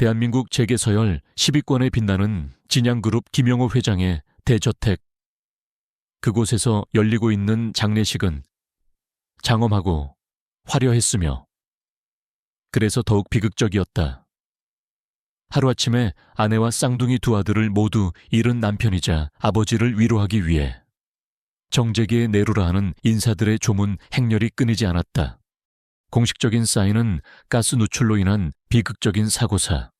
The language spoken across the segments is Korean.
대한민국 재계서열 10위권에 빛나는 진양그룹 김영호 회장의 대저택. 그곳에서 열리고 있는 장례식은 장엄하고 화려했으며 그래서 더욱 비극적이었다. 하루아침에 아내와 쌍둥이 두 아들을 모두 잃은 남편이자 아버지를 위로하기 위해 정재기에 내로라 하는 인사들의 조문 행렬이 끊이지 않았다. 공식적인 사인은 가스 누출로 인한 비극적인 사고사.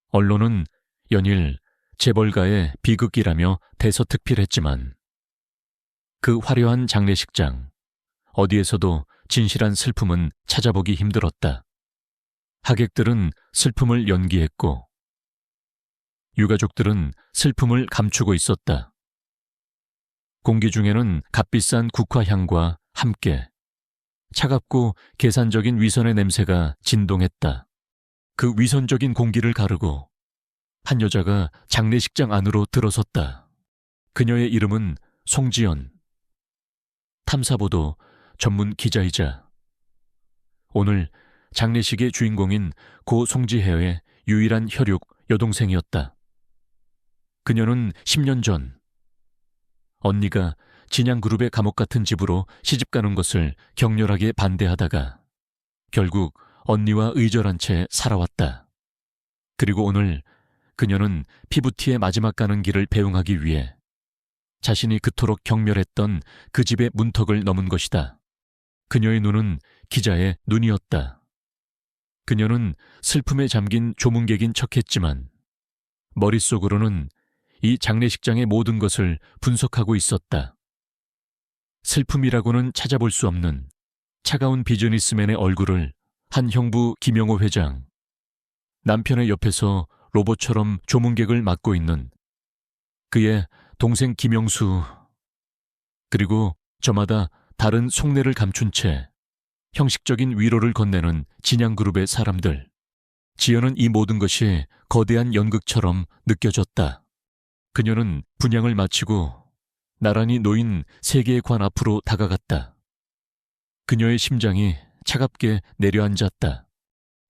언론은 연일 재벌가의 비극이라며 대서특필했지만 그 화려한 장례식장, 어디에서도 진실한 슬픔은 찾아보기 힘들었다. 하객들은 슬픔을 연기했고 유가족들은 슬픔을 감추고 있었다. 공기 중에는 값비싼 국화향과 함께 차갑고 계산적인 위선의 냄새가 진동했다. 그 위선적인 공기를 가르고 한 여자가 장례식장 안으로 들어섰다. 그녀의 이름은 송지연. 탐사보도 전문 기자이자 오늘 장례식의 주인공인 고 송지혜의 유일한 혈육 여동생이었다. 그녀는 10년 전 언니가 진양그룹의 감옥 같은 집으로 시집가는 것을 격렬하게 반대하다가 결국 언니와 의절한 채 살아왔다. 그리고 오늘 그녀는 피부티의 마지막 가는 길을 배웅하기 위해 자신이 그토록 경멸했던 그 집의 문턱을 넘은 것이다. 그녀의 눈은 기자의 눈이었다. 그녀는 슬픔에 잠긴 조문객인 척했지만 머릿속으로는 이 장례식장의 모든 것을 분석하고 있었다. 슬픔이라고는 찾아볼 수 없는 차가운 비즈니스맨의 얼굴을 한 형부 김영호 회장, 남편의 옆에서 로봇처럼 조문객을 맡고 있는 그의 동생 김영수, 그리고 저마다 다른 속내를 감춘 채 형식적인 위로를 건네는 진양그룹의 사람들. 지연은 이 모든 것이 거대한 연극처럼 느껴졌다. 그녀는 분향을 마치고 나란히 놓인 세 개의 관 앞으로 다가갔다. 그녀의 심장이 차갑게 내려앉았다.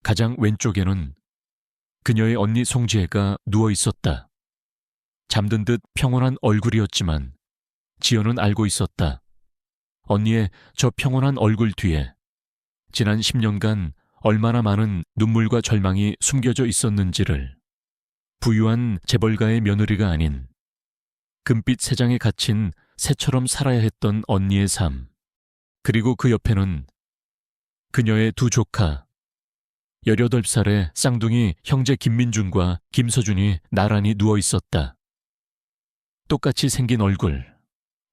가장 왼쪽에는 그녀의 언니 송지혜가 누워 있었다. 잠든 듯 평온한 얼굴이었지만 지연은 알고 있었다. 언니의 저 평온한 얼굴 뒤에 지난 10년간 얼마나 많은 눈물과 절망이 숨겨져 있었는지를. 부유한 재벌가의 며느리가 아닌 금빛 세장에 갇힌 새처럼 살아야 했던 언니의 삶. 그리고 그 옆에는 그녀의 두 조카, 18살의 쌍둥이 형제 김민준과 김서준이 나란히 누워 있었다. 똑같이 생긴 얼굴,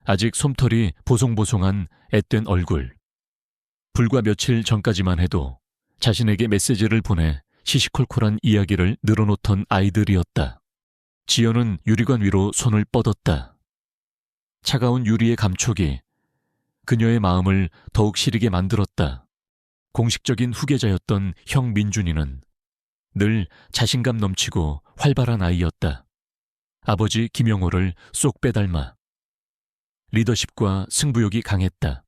아직 솜털이 보송보송한 앳된 얼굴. 불과 며칠 전까지만 해도 자신에게 메시지를 보내 시시콜콜한 이야기를 늘어놓던 아이들이었다. 지연은 유리관 위로 손을 뻗었다. 차가운 유리의 감촉이 그녀의 마음을 더욱 시리게 만들었다. 공식적인 후계자였던 형 민준이는 늘 자신감 넘치고 활발한 아이였다. 아버지 김영호를 쏙 빼닮아 리더십과 승부욕이 강했다.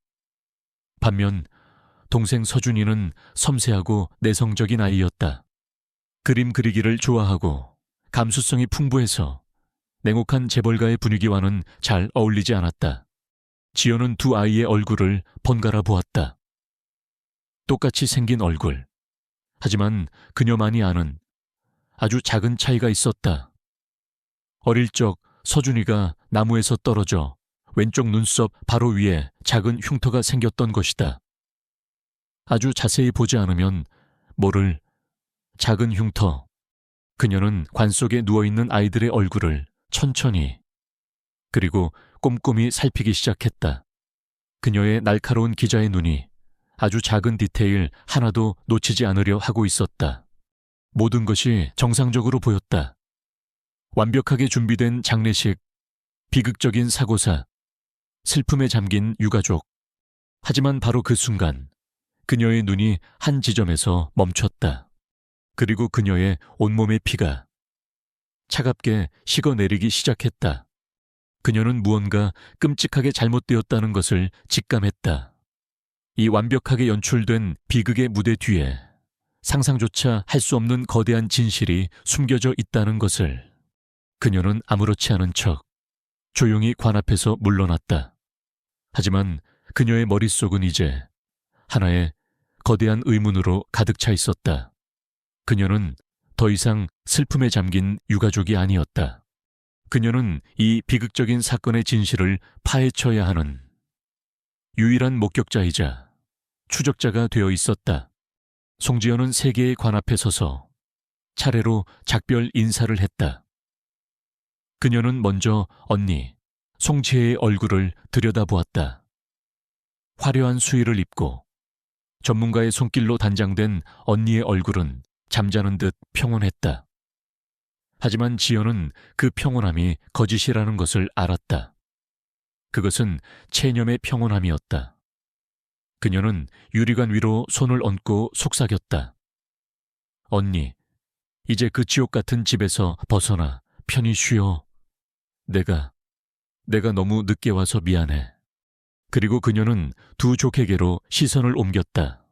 반면 동생 서준이는 섬세하고 내성적인 아이였다. 그림 그리기를 좋아하고 감수성이 풍부해서 냉혹한 재벌가의 분위기와는 잘 어울리지 않았다. 지연은 두 아이의 얼굴을 번갈아 보았다. 똑같이 생긴 얼굴. 하지만 그녀만이 아는 아주 작은 차이가 있었다. 어릴 적 서준이가 나무에서 떨어져 왼쪽 눈썹 바로 위에 작은 흉터가 생겼던 것이다. 아주 자세히 보지 않으면 모를 작은 흉터. 그녀는 관 속에 누워있는 아이들의 얼굴을 천천히 그리고 꼼꼼히 살피기 시작했다. 그녀의 날카로운 기자의 눈이 아주 작은 디테일 하나도 놓치지 않으려 하고 있었다. 모든 것이 정상적으로 보였다. 완벽하게 준비된 장례식, 비극적인 사고사, 슬픔에 잠긴 유가족. 하지만 바로 그 순간 그녀의 눈이 한 지점에서 멈췄다. 그리고 그녀의 온몸의 피가 차갑게 식어내리기 시작했다. 그녀는 무언가 끔찍하게 잘못되었다는 것을 직감했다. 이 완벽하게 연출된 비극의 무대 뒤에 상상조차 할 수 없는 거대한 진실이 숨겨져 있다는 것을 그녀는 아무렇지 않은 척 조용히 관 앞에서 물러났다. 하지만 그녀의 머릿속은 이제 하나의 거대한 의문으로 가득 차 있었다. 그녀는 더 이상 슬픔에 잠긴 유가족이 아니었다. 그녀는 이 비극적인 사건의 진실을 파헤쳐야 하는 유일한 목격자이자 추적자가 되어 있었다. 송지연은 세 개의 관 앞에 서서 차례로 작별 인사를 했다. 그녀는 먼저 언니 송지혜의 얼굴을 들여다보았다. 화려한 수의를 입고 전문가의 손길로 단장된 언니의 얼굴은 잠자는 듯 평온했다. 하지만 지연은 그 평온함이 거짓이라는 것을 알았다. 그것은 체념의 평온함이었다. 그녀는 유리관 위로 손을 얹고 속삭였다. 언니, 이제 그 지옥 같은 집에서 벗어나 편히 쉬어. 내가 너무 늦게 와서 미안해. 그리고 그녀는 두 조개개로 시선을 옮겼다.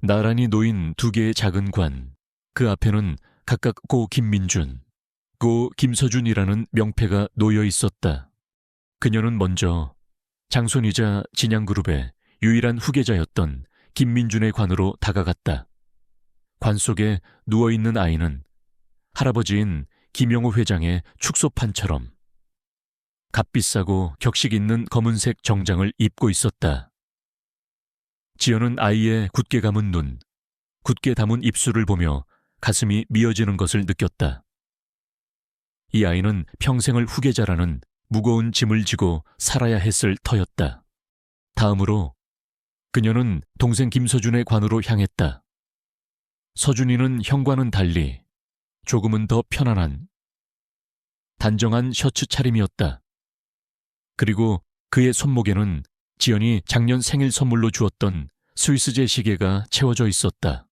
나란히 놓인 두 개의 작은 관, 그 앞에는 각각 고 김민준, 고 김서준이라는 명패가 놓여 있었다. 그녀는 먼저 장손이자 진양그룹의 유일한 후계자였던 김민준의 관으로 다가갔다. 관 속에 누워있는 아이는 할아버지인 김영호 회장의 축소판처럼 값비싸고 격식 있는 검은색 정장을 입고 있었다. 지연은 아이의 굳게 감은 눈, 굳게 담은 입술을 보며 가슴이 미어지는 것을 느꼈다. 이 아이는 평생을 후계자라는 무거운 짐을 지고 살아야 했을 터였다. 다음으로 그녀는 동생 김서준의 관으로 향했다. 서준이는 형과는 달리 조금은 더 편안한, 단정한 셔츠 차림이었다. 그리고 그의 손목에는 지연이 작년 생일 선물로 주었던 스위스제 시계가 채워져 있었다.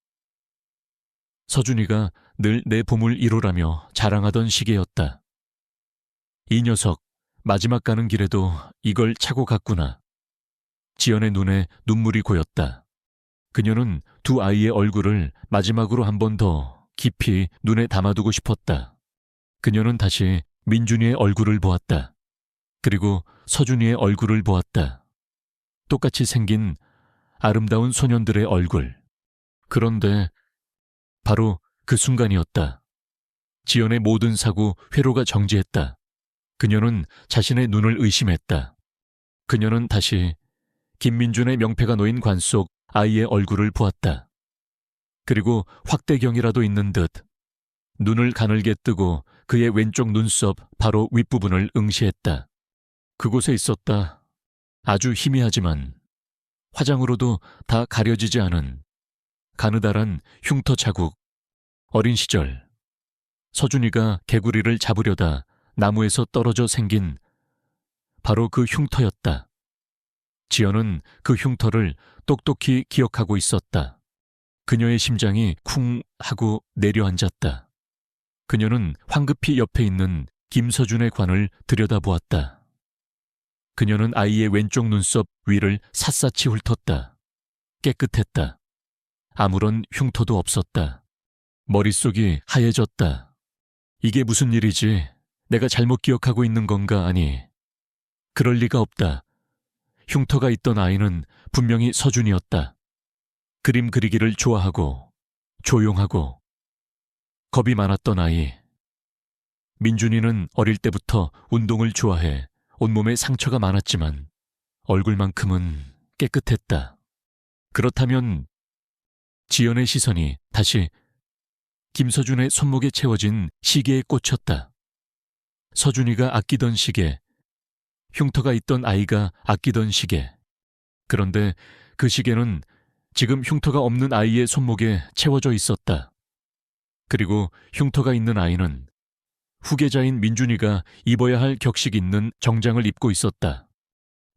서준이가 늘 내 보물 1호라며 자랑하던 시계였다. 이 녀석 마지막 가는 길에도 이걸 차고 갔구나. 지연의 눈에 눈물이 고였다. 그녀는 두 아이의 얼굴을 마지막으로 한 번 더 깊이 눈에 담아두고 싶었다. 그녀는 다시 민준이의 얼굴을 보았다. 그리고 서준이의 얼굴을 보았다. 똑같이 생긴 아름다운 소년들의 얼굴. 그런데 바로 그 순간이었다. 지연의 모든 사고 회로가 정지했다. 그녀는 자신의 눈을 의심했다. 그녀는 다시 김민준의 명패가 놓인 관 속 아이의 얼굴을 보았다. 그리고 확대경이라도 있는 듯 눈을 가늘게 뜨고 그의 왼쪽 눈썹 바로 윗부분을 응시했다. 그곳에 있었다. 아주 희미하지만 화장으로도 다 가려지지 않은 가느다란 흉터 자국. 어린 시절 서준이가 개구리를 잡으려다 나무에서 떨어져 생긴 바로 그 흉터였다. 지연은 그 흉터를 똑똑히 기억하고 있었다. 그녀의 심장이 쿵 하고 내려앉았다. 그녀는 황급히 옆에 있는 김서준의 관을 들여다보았다. 그녀는 아이의 왼쪽 눈썹 위를 샅샅이 훑었다. 깨끗했다. 아무런 흉터도 없었다. 머릿속이 하얘졌다. 이게 무슨 일이지? 내가 잘못 기억하고 있는 건가? 아니, 그럴 리가 없다. 흉터가 있던 아이는 분명히 서준이었다. 그림 그리기를 좋아하고 조용하고 겁이 많았던 아이. 민준이는 어릴 때부터 운동을 좋아해 온몸에 상처가 많았지만 얼굴만큼은 깨끗했다. 그렇다면 지연의 시선이 다시 김서준의 손목에 채워진 시계에 꽂혔다. 서준이가 아끼던 시계, 흉터가 있던 아이가 아끼던 시계. 그런데 그 시계는 지금 흉터가 없는 아이의 손목에 채워져 있었다. 그리고 흉터가 있는 아이는 후계자인 민준이가 입어야 할 격식 있는 정장을 입고 있었다.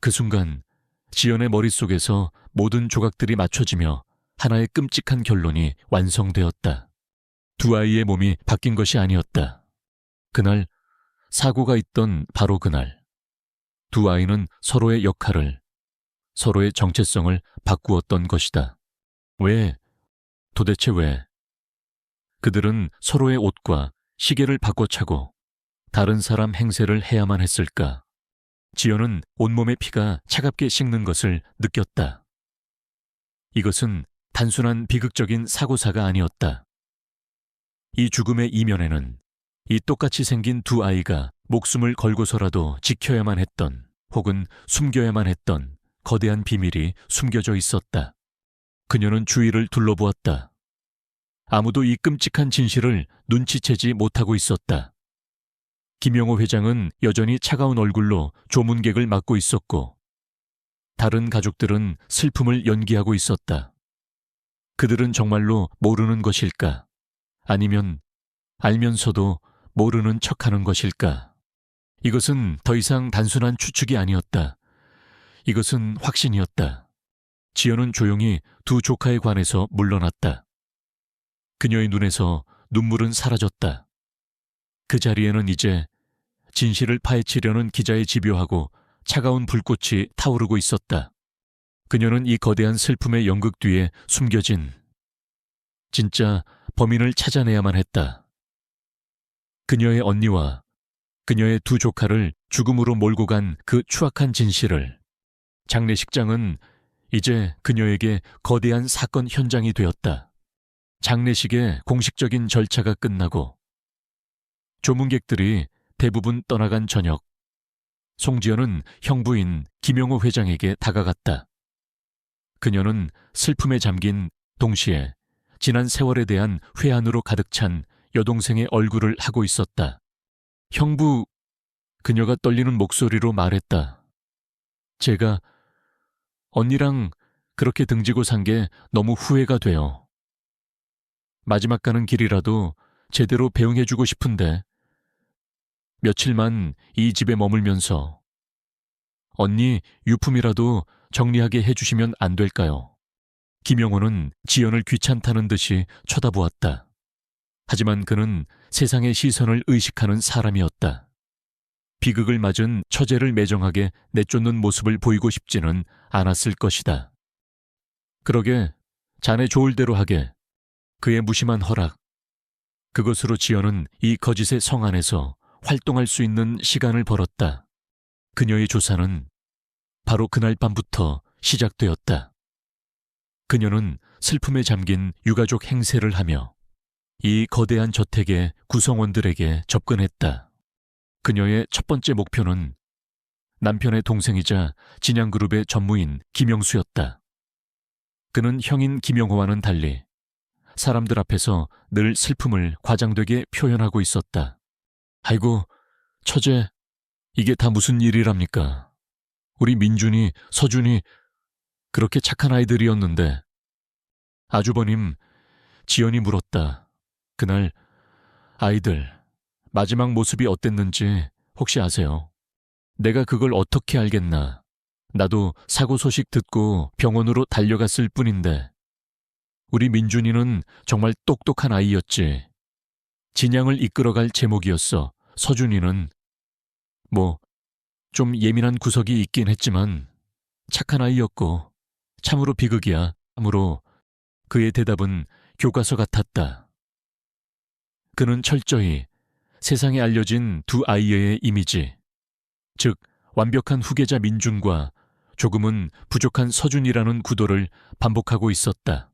그 순간 지연의 머릿속에서 모든 조각들이 맞춰지며 하나의 끔찍한 결론이 완성되었다. 두 아이의 몸이 바뀐 것이 아니었다. 그날 사고가 있던 바로 그날 두 아이는 서로의 역할을, 서로의 정체성을 바꾸었던 것이다. 왜? 도대체 왜? 그들은 서로의 옷과 시계를 바꿔차고 다른 사람 행세를 해야만 했을까? 지연은 온몸의 피가 차갑게 식는 것을 느꼈다. 이것은 단순한 비극적인 사고사가 아니었다. 이 죽음의 이면에는 이 똑같이 생긴 두 아이가 목숨을 걸고서라도 지켜야만 했던 혹은 숨겨야만 했던 거대한 비밀이 숨겨져 있었다. 그녀는 주위를 둘러보았다. 아무도 이 끔찍한 진실을 눈치채지 못하고 있었다. 김영호 회장은 여전히 차가운 얼굴로 조문객을 맞고 있었고 다른 가족들은 슬픔을 연기하고 있었다. 그들은 정말로 모르는 것일까? 아니면 알면서도 모르는 척하는 것일까? 이것은 더 이상 단순한 추측이 아니었다. 이것은 확신이었다. 지연은 조용히 두 조카에 관해서 물러났다. 그녀의 눈에서 눈물은 사라졌다. 그 자리에는 이제 진실을 파헤치려는 기자의 집요하고 차가운 불꽃이 타오르고 있었다. 그녀는 이 거대한 슬픔의 연극 뒤에 숨겨진 진짜 범인을 찾아내야만 했다. 그녀의 언니와 그녀의 두 조카를 죽음으로 몰고 간 그 추악한 진실을. 장례식장은 이제 그녀에게 거대한 사건 현장이 되었다. 장례식의 공식적인 절차가 끝나고 조문객들이 대부분 떠나간 저녁, 송지연은 형부인 김영호 회장에게 다가갔다. 그녀는 슬픔에 잠긴 동시에 지난 세월에 대한 회한으로 가득 찬 여동생의 얼굴을 하고 있었다. 형부, 그녀가 떨리는 목소리로 말했다. 제가 언니랑 그렇게 등지고 산 게 너무 후회가 돼요. 마지막 가는 길이라도 제대로 배웅해주고 싶은데 며칠만 이 집에 머물면서 언니 유품이라도 정리하게 해주시면 안 될까요? 김영호는 지연을 귀찮다는 듯이 쳐다보았다. 하지만 그는 세상의 시선을 의식하는 사람이었다. 비극을 맞은 처제를 매정하게 내쫓는 모습을 보이고 싶지는 않았을 것이다. 그러게, 자네 좋을 대로 하게. 그의 무심한 허락. 그것으로 지연은 이 거짓의 성 안에서 활동할 수 있는 시간을 벌었다. 그녀의 조사는 바로 그날 밤부터 시작되었다. 그녀는 슬픔에 잠긴 유가족 행세를 하며 이 거대한 저택의 구성원들에게 접근했다. 그녀의 첫 번째 목표는 남편의 동생이자 진양그룹의 전무인 김영수였다. 그는 형인 김영호와는 달리 사람들 앞에서 늘 슬픔을 과장되게 표현하고 있었다. 아이고, 처제, 이게 다 무슨 일이랍니까? 우리 민준이, 서준이 그렇게 착한 아이들이었는데. 아주버님, 지연이 물었다. 그날 아이들 마지막 모습이 어땠는지 혹시 아세요? 내가 그걸 어떻게 알겠나. 나도 사고 소식 듣고 병원으로 달려갔을 뿐인데. 우리 민준이는 정말 똑똑한 아이였지. 진양을 이끌어갈 제목이었어. 서준이는 좀 예민한 구석이 있긴 했지만 착한 아이였고 참으로 비극이야. 참으로. 그의 대답은 교과서 같았다. 그는 철저히 세상에 알려진 두 아이의 이미지, 즉 완벽한 후계자 민준과 조금은 부족한 서준이라는 구도를 반복하고 있었다.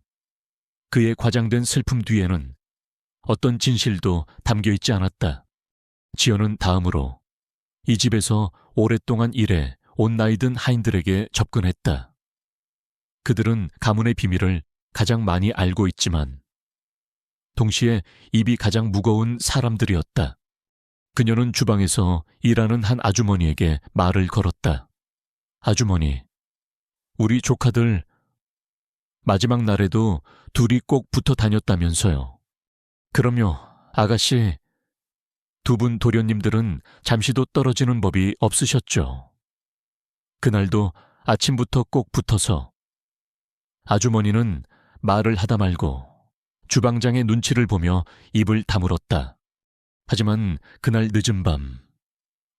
그의 과장된 슬픔 뒤에는 어떤 진실도 담겨 있지 않았다. 지연은 다음으로 이 집에서 오랫동안 일해 온 나이든 하인들에게 접근했다. 그들은 가문의 비밀을 가장 많이 알고 있지만 동시에 입이 가장 무거운 사람들이었다. 그녀는 주방에서 일하는 한 아주머니에게 말을 걸었다. 아주머니, 우리 조카들 마지막 날에도 둘이 꼭 붙어 다녔다면서요. 그럼요, 아가씨. 두 분 도련님들은 잠시도 떨어지는 법이 없으셨죠. 그날도 아침부터 꼭 붙어서. 아주머니는 말을 하다 말고 주방장의 눈치를 보며 입을 다물었다. 하지만 그날 늦은 밤,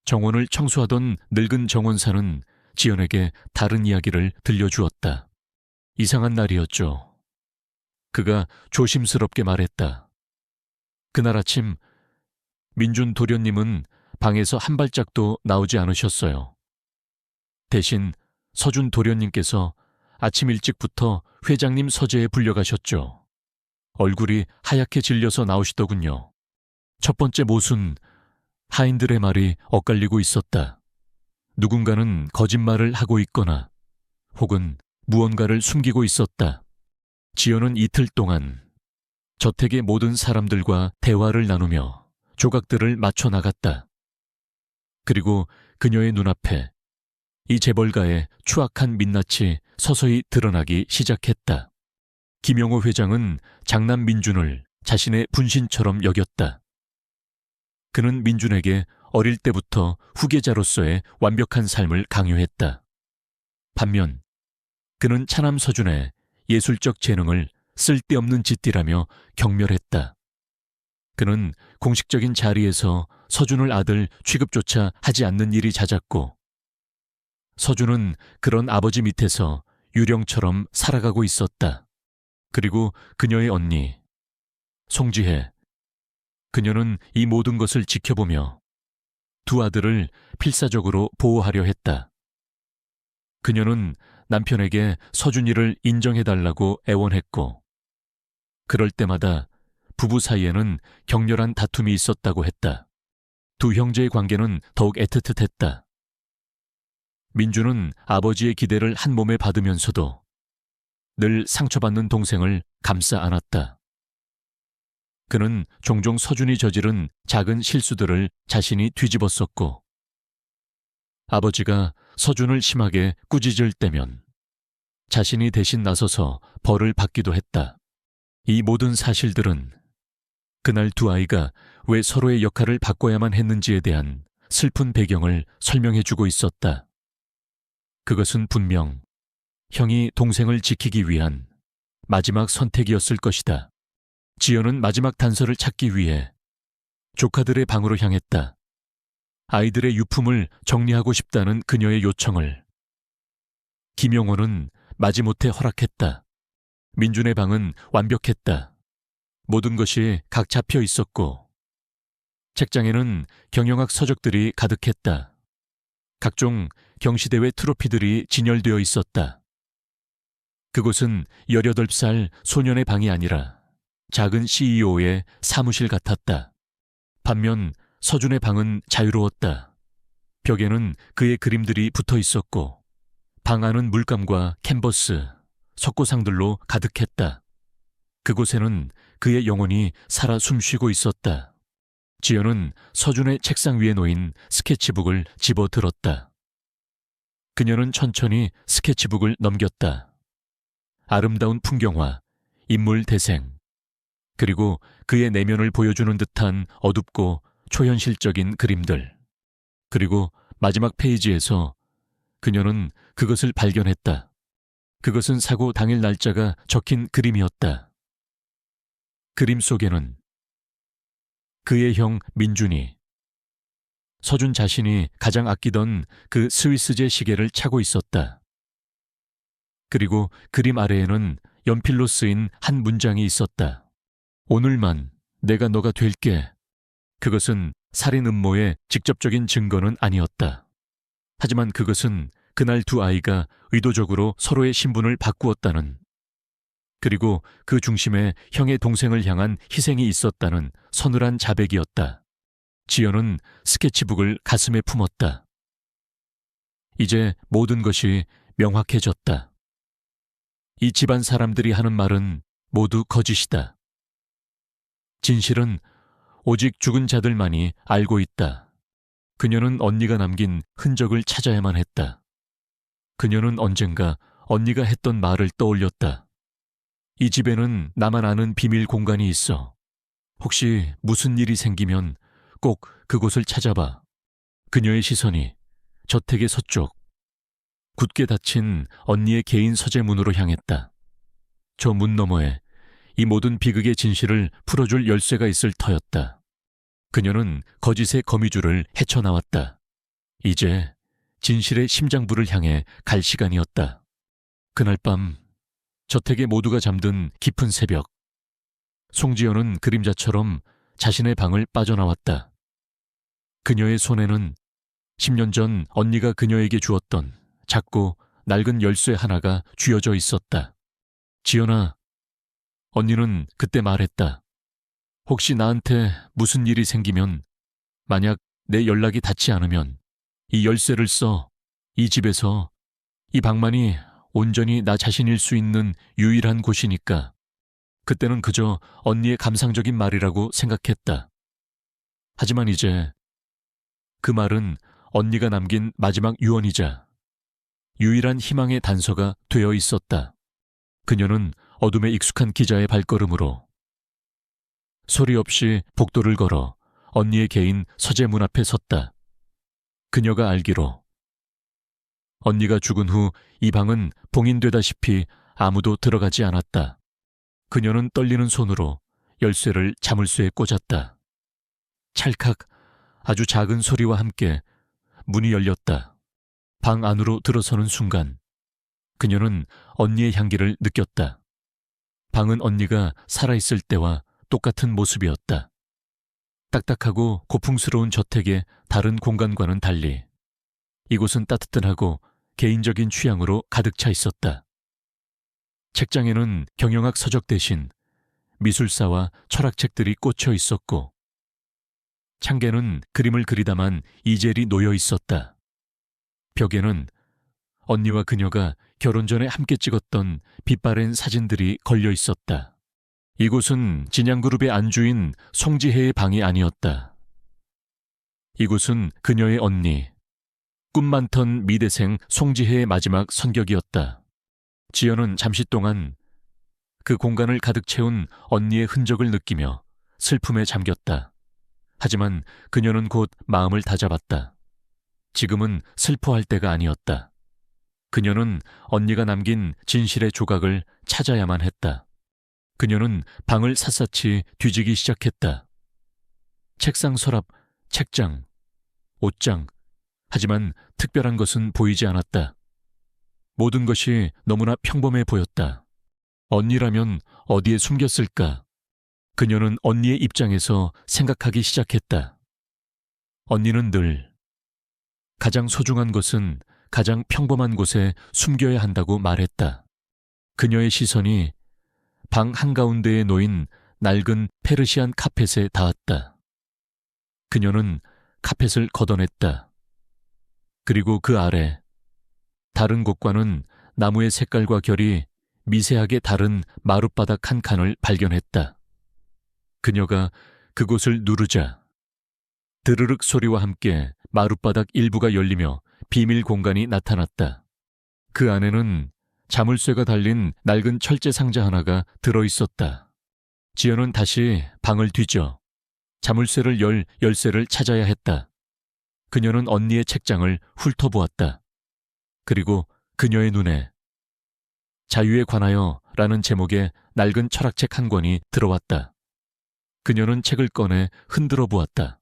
정원을 청소하던 늙은 정원사는 지연에게 다른 이야기를 들려주었다. 이상한 날이었죠. 그가 조심스럽게 말했다. 그날 아침 민준 도련님은 방에서 한 발짝도 나오지 않으셨어요. 대신 서준 도련님께서 아침 일찍부터 회장님 서재에 불려가셨죠. 얼굴이 하얗게 질려서 나오시더군요. 첫 번째 모순, 하인들의 말이 엇갈리고 있었다. 누군가는 거짓말을 하고 있거나 혹은 무언가를 숨기고 있었다. 지연은 이틀 동안 저택의 모든 사람들과 대화를 나누며 조각들을 맞춰 나갔다. 그리고 그녀의 눈앞에 이 재벌가의 추악한 민낯이 서서히 드러나기 시작했다. 김영호 회장은 장남 민준을 자신의 분신처럼 여겼다. 그는 민준에게 어릴 때부터 후계자로서의 완벽한 삶을 강요했다. 반면 그는 차남 서준의 예술적 재능을 쓸데없는 짓디라며 경멸했다. 그는 공식적인 자리에서 서준을 아들 취급조차 하지 않는 일이 잦았고, 서준은 그런 아버지 밑에서 유령처럼 살아가고 있었다. 그리고 그녀의 언니, 송지혜, 그녀는 이 모든 것을 지켜보며 두 아들을 필사적으로 보호하려 했다. 그녀는 남편에게 서준이를 인정해달라고 애원했고, 그럴 때마다 부부 사이에는 격렬한 다툼이 있었다고 했다. 두 형제의 관계는 더욱 애틋했다. 민주는 아버지의 기대를 한 몸에 받으면서도 늘 상처받는 동생을 감싸 안았다. 그는 종종 서준이 저지른 작은 실수들을 자신이 뒤집었었고, 아버지가 서준을 심하게 꾸짖을 때면 자신이 대신 나서서 벌을 받기도 했다. 이 모든 사실들은 그날 두 아이가 왜 서로의 역할을 바꿔야만 했는지에 대한 슬픈 배경을 설명해주고 있었다. 그것은 분명 형이 동생을 지키기 위한 마지막 선택이었을 것이다. 지연은 마지막 단서를 찾기 위해 조카들의 방으로 향했다. 아이들의 유품을 정리하고 싶다는 그녀의 요청을 김용호는 마지못해 허락했다. 민준의 방은 완벽했다. 모든 것이 각 잡혀 있었고, 책장에는 경영학 서적들이 가득했다. 각종 경시대회 트로피들이 진열되어 있었다. 그곳은 18살 소년의 방이 아니라 작은 CEO의 사무실 같았다. 반면 서준의 방은 자유로웠다. 벽에는 그의 그림들이 붙어 있었고, 방 안은 물감과 캔버스, 석고상들로 가득했다. 그곳에는 그의 영혼이 살아 숨쉬고 있었다. 지연은 서준의 책상 위에 놓인 스케치북을 집어들었다. 그녀는 천천히 스케치북을 넘겼다. 아름다운 풍경화, 인물 대생, 그리고 그의 내면을 보여주는 듯한 어둡고 초현실적인 그림들. 그리고 마지막 페이지에서 그녀는 그것을 발견했다. 그것은 사고 당일 날짜가 적힌 그림이었다. 그림 속에는 그의 형 민준이 서준 자신이 가장 아끼던 그 스위스제 시계를 차고 있었다. 그리고 그림 아래에는 연필로 쓰인 한 문장이 있었다. 오늘만 내가 너가 될게. 그것은 살인 음모의 직접적인 증거는 아니었다. 하지만 그것은 그날 두 아이가 의도적으로 서로의 신분을 바꾸었다는, 그리고 그 중심에 형의 동생을 향한 희생이 있었다는 서늘한 자백이었다. 지연은 스케치북을 가슴에 품었다. 이제 모든 것이 명확해졌다. 이 집안 사람들이 하는 말은 모두 거짓이다. 진실은 오직 죽은 자들만이 알고 있다. 그녀는 언니가 남긴 흔적을 찾아야만 했다. 그녀는 언젠가 언니가 했던 말을 떠올렸다. 이 집에는 나만 아는 비밀 공간이 있어. 혹시 무슨 일이 생기면 꼭 그곳을 찾아봐. 그녀의 시선이 저택의 서쪽, 굳게 닫힌 언니의 개인 서재문으로 향했다. 저 문 너머에 이 모든 비극의 진실을 풀어줄 열쇠가 있을 터였다. 그녀는 거짓의 거미줄을 헤쳐나왔다. 이제 진실의 심장부를 향해 갈 시간이었다. 그날 밤 저택에 모두가 잠든 깊은 새벽, 송지연은 그림자처럼 자신의 방을 빠져나왔다. 그녀의 손에는 10년 전 언니가 그녀에게 주었던 작고 낡은 열쇠 하나가 쥐어져 있었다. 지연아, 언니는 그때 말했다. 혹시 나한테 무슨 일이 생기면, 만약 내 연락이 닿지 않으면 이 열쇠를 써. 이 집에서 이 방만이 온전히 나 자신일 수 있는 유일한 곳이니까. 그때는 그저 언니의 감상적인 말이라고 생각했다. 하지만 이제 그 말은 언니가 남긴 마지막 유언이자 유일한 희망의 단서가 되어 있었다. 그녀는 어둠에 익숙한 기자의 발걸음으로 소리 없이 복도를 걸어 언니의 개인 서재문 앞에 섰다. 그녀가 알기로 언니가 죽은 후 이 방은 봉인되다시피 아무도 들어가지 않았다. 그녀는 떨리는 손으로 열쇠를 자물쇠에 꽂았다. 찰칵, 아주 작은 소리와 함께 문이 열렸다. 방 안으로 들어서는 순간 그녀는 언니의 향기를 느꼈다. 방은 언니가 살아있을 때와 똑같은 모습이었다. 딱딱하고 고풍스러운 저택의 다른 공간과는 달리 이곳은 따뜻하고 개인적인 취향으로 가득 차 있었다. 책장에는 경영학 서적 대신 미술사와 철학책들이 꽂혀 있었고 창계는 그림을 그리다만 이젤이 놓여 있었다. 벽에는 언니와 그녀가 결혼 전에 함께 찍었던 빛바랜 사진들이 걸려 있었다. 이곳은 진양그룹의 안주인 송지혜의 방이 아니었다. 이곳은 그녀의 언니, 꿈 많던 미대생 송지혜의 마지막 선격이었다. 지연은 잠시 동안 그 공간을 가득 채운 언니의 흔적을 느끼며 슬픔에 잠겼다. 하지만 그녀는 곧 마음을 다잡았다. 지금은 슬퍼할 때가 아니었다. 그녀는 언니가 남긴 진실의 조각을 찾아야만 했다. 그녀는 방을 샅샅이 뒤지기 시작했다. 책상 서랍, 책장, 옷장, 하지만 특별한 것은 보이지 않았다. 모든 것이 너무나 평범해 보였다. 언니라면 어디에 숨겼을까? 그녀는 언니의 입장에서 생각하기 시작했다. 언니는 늘 가장 소중한 것은 가장 평범한 곳에 숨겨야 한다고 말했다. 그녀의 시선이 방 한가운데에 놓인 낡은 페르시안 카펫에 닿았다. 그녀는 카펫을 걷어냈다. 그리고 그 아래 다른 곳과는 나무의 색깔과 결이 미세하게 다른 마룻바닥 한 칸을 발견했다. 그녀가 그곳을 누르자 드르륵 소리와 함께 마룻바닥 일부가 열리며 비밀 공간이 나타났다. 그 안에는 자물쇠가 달린 낡은 철제 상자 하나가 들어있었다. 지연은 다시 방을 뒤져 자물쇠를 열 열쇠를 찾아야 했다. 그녀는 언니의 책장을 훑어보았다. 그리고 그녀의 눈에 자유에 관하여 라는 제목의 낡은 철학책 한 권이 들어왔다. 그녀는 책을 꺼내 흔들어 보았다.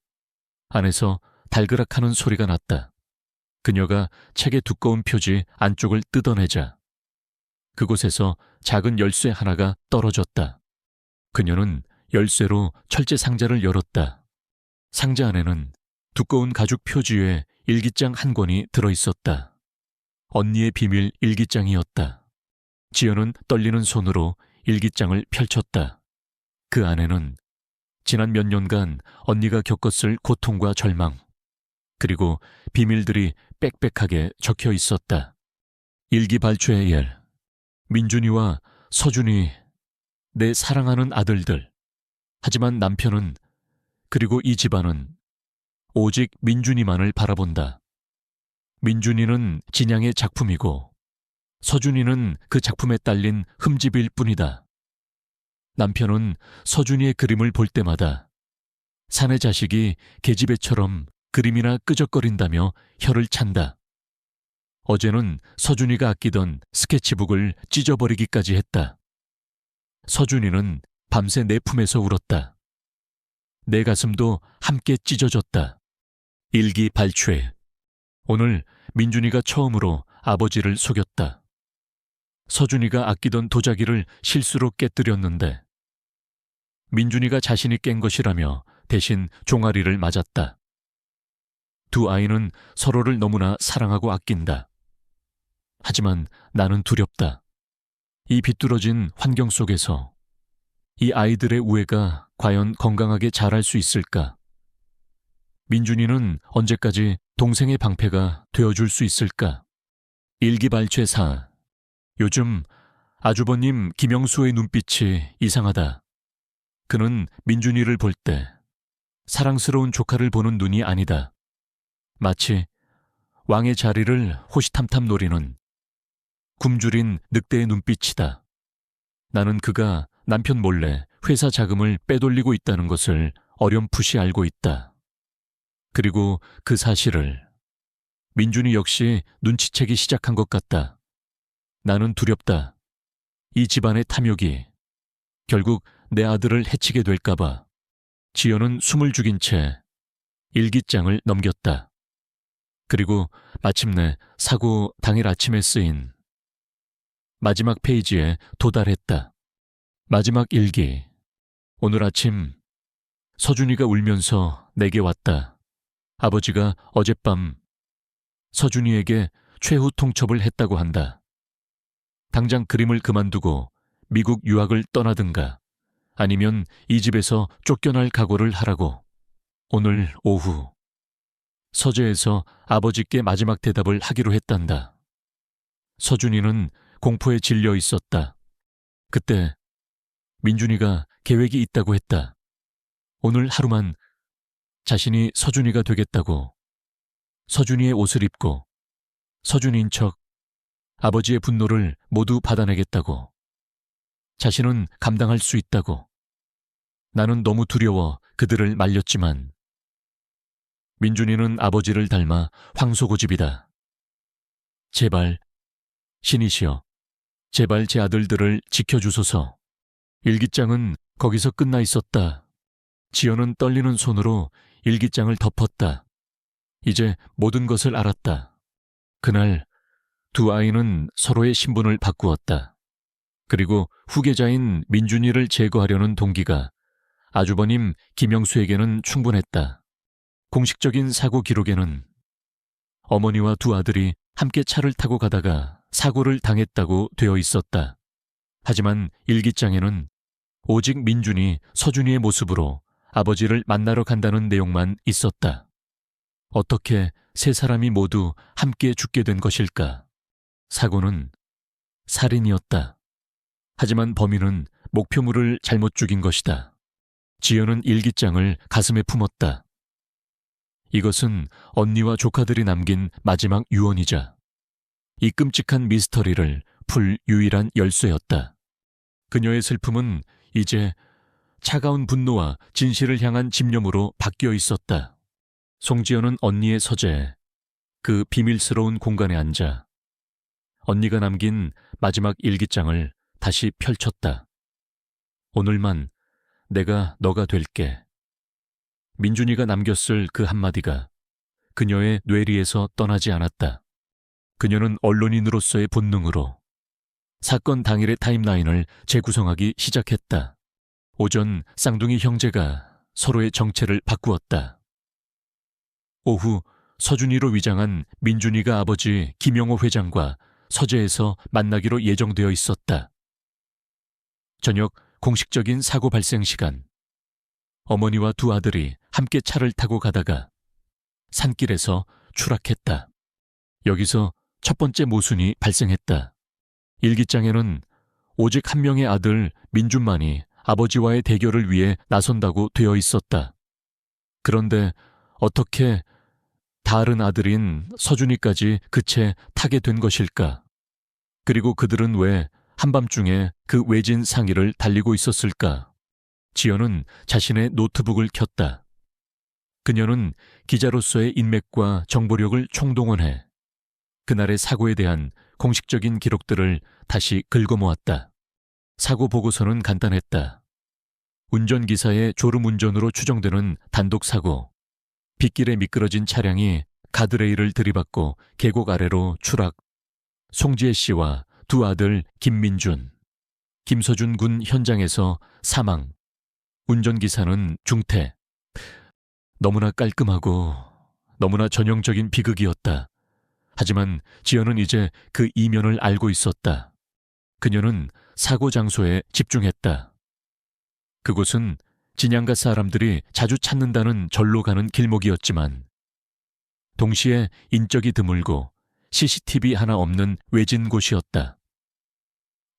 안에서 달그락하는 소리가 났다. 그녀가 책의 두꺼운 표지 안쪽을 뜯어내자 그곳에서 작은 열쇠 하나가 떨어졌다. 그녀는 열쇠로 철제 상자를 열었다. 상자 안에는 두꺼운 가죽 표지에 일기장 한 권이 들어있었다. 언니의 비밀 일기장이었다. 지연은 떨리는 손으로 일기장을 펼쳤다. 그 안에는 지난 몇 년간 언니가 겪었을 고통과 절망, 그리고 비밀들이 빽빽하게 적혀 있었다. 일기 발췌의 엘, 민준이와 서준이, 내 사랑하는 아들들. 하지만 남편은, 그리고 이 집안은 오직 민준이만을 바라본다. 민준이는 진양의 작품이고 서준이는 그 작품에 딸린 흠집일 뿐이다. 남편은 서준이의 그림을 볼 때마다 사내 자식이 계집애처럼 그림이나 끄적거린다며 혀를 찬다. 어제는 서준이가 아끼던 스케치북을 찢어버리기까지 했다. 서준이는 밤새 내 품에서 울었다. 내 가슴도 함께 찢어졌다. 일기 발췌. 오늘 민준이가 처음으로 아버지를 속였다. 서준이가 아끼던 도자기를 실수로 깨뜨렸는데 민준이가 자신이 깬 것이라며 대신 종아리를 맞았다. 두 아이는 서로를 너무나 사랑하고 아낀다. 하지만 나는 두렵다. 이 비뚤어진 환경 속에서 이 아이들의 우애가 과연 건강하게 자랄 수 있을까? 민준이는 언제까지 동생의 방패가 되어줄 수 있을까? 일기발췌4. 요즘 아주버님 김영수의 눈빛이 이상하다. 그는 민준이를 볼 때 사랑스러운 조카를 보는 눈이 아니다. 마치 왕의 자리를 호시탐탐 노리는 굶주린 늑대의 눈빛이다. 나는 그가 남편 몰래 회사 자금을 빼돌리고 있다는 것을 어렴풋이 알고 있다. 그리고 그 사실을 민준이 역시 눈치채기 시작한 것 같다. 나는 두렵다. 이 집안의 탐욕이 결국 내 아들을 해치게 될까봐. 지연은 숨을 죽인 채 일기장을 넘겼다. 그리고 마침내 사고 당일 아침에 쓰인 마지막 페이지에 도달했다. 마지막 일기. 오늘 아침 서준이가 울면서 내게 왔다. 아버지가 어젯밤 서준이에게 최후 통첩을 했다고 한다. 당장 그림을 그만두고 미국 유학을 떠나든가 아니면 이 집에서 쫓겨날 각오를 하라고. 오늘 오후 서재에서 아버지께 마지막 대답을 하기로 했단다. 서준이는 공포에 질려 있었다. 그때 민준이가 계획이 있다고 했다. 오늘 하루만 자신이 서준이가 되겠다고. 서준이의 옷을 입고 서준이인 척 아버지의 분노를 모두 받아내겠다고. 자신은 감당할 수 있다고. 나는 너무 두려워 그들을 말렸지만 민준이는 아버지를 닮아 황소고집이다. 제발, 신이시여, 제발 제 아들들을 지켜주소서. 일기장은 거기서 끝나 있었다. 지연은 떨리는 손으로 일기장을 덮었다. 이제 모든 것을 알았다. 그날 두 아이는 서로의 신분을 바꾸었다. 그리고 후계자인 민준이를 제거하려는 동기가 아주버님 김영수에게는 충분했다. 공식적인 사고 기록에는 어머니와 두 아들이 함께 차를 타고 가다가 사고를 당했다고 되어 있었다. 하지만 일기장에는 오직 민준이 서준이의 모습으로 아버지를 만나러 간다는 내용만 있었다. 어떻게 세 사람이 모두 함께 죽게 된 것일까? 사고는 살인이었다. 하지만 범인은 목표물을 잘못 죽인 것이다. 지연은 일기장을 가슴에 품었다. 이것은 언니와 조카들이 남긴 마지막 유언이자 이 끔찍한 미스터리를 풀 유일한 열쇠였다. 그녀의 슬픔은 이제 차가운 분노와 진실을 향한 집념으로 바뀌어 있었다. 송지연은 언니의 서재에 그 비밀스러운 공간에 앉아 언니가 남긴 마지막 일기장을 다시 펼쳤다. 오늘만 내가 너가 될게. 민준이가 남겼을 그 한마디가 그녀의 뇌리에서 떠나지 않았다. 그녀는 언론인으로서의 본능으로 사건 당일의 타임라인을 재구성하기 시작했다. 오전 쌍둥이 형제가 서로의 정체를 바꾸었다. 오후 서준이로 위장한 민준이가 아버지 김영호 회장과 서재에서 만나기로 예정되어 있었다. 저녁 공식적인 사고 발생 시간. 어머니와 두 아들이 함께 차를 타고 가다가 산길에서 추락했다. 여기서 첫 번째 모순이 발생했다. 일기장에는 오직 한 명의 아들 민준만이 아버지와의 대결을 위해 나선다고 되어 있었다. 그런데 어떻게 다른 아들인 서준이까지 그 채 타게 된 것일까? 그리고 그들은 왜 한밤중에 그 외진 상의를 달리고 있었을까? 지연은 자신의 노트북을 켰다. 그녀는 기자로서의 인맥과 정보력을 총동원해 그날의 사고에 대한 공식적인 기록들을 다시 긁어모았다. 사고 보고서는 간단했다. 운전기사의 졸음운전으로 추정되는 단독사고, 빗길에 미끄러진 차량이 가드레일을 들이받고 계곡 아래로 추락, 송지혜 씨와 두 아들 김민준, 김서준 군 현장에서 사망, 운전기사는 중태. 너무나 깔끔하고 너무나 전형적인 비극이었다. 하지만 지연은 이제 그 이면을 알고 있었다. 그녀는 사고 장소에 집중했다. 그곳은 진양가 사람들이 자주 찾는다는 절로 가는 길목이었지만 동시에 인적이 드물고 CCTV 하나 없는 외진 곳이었다.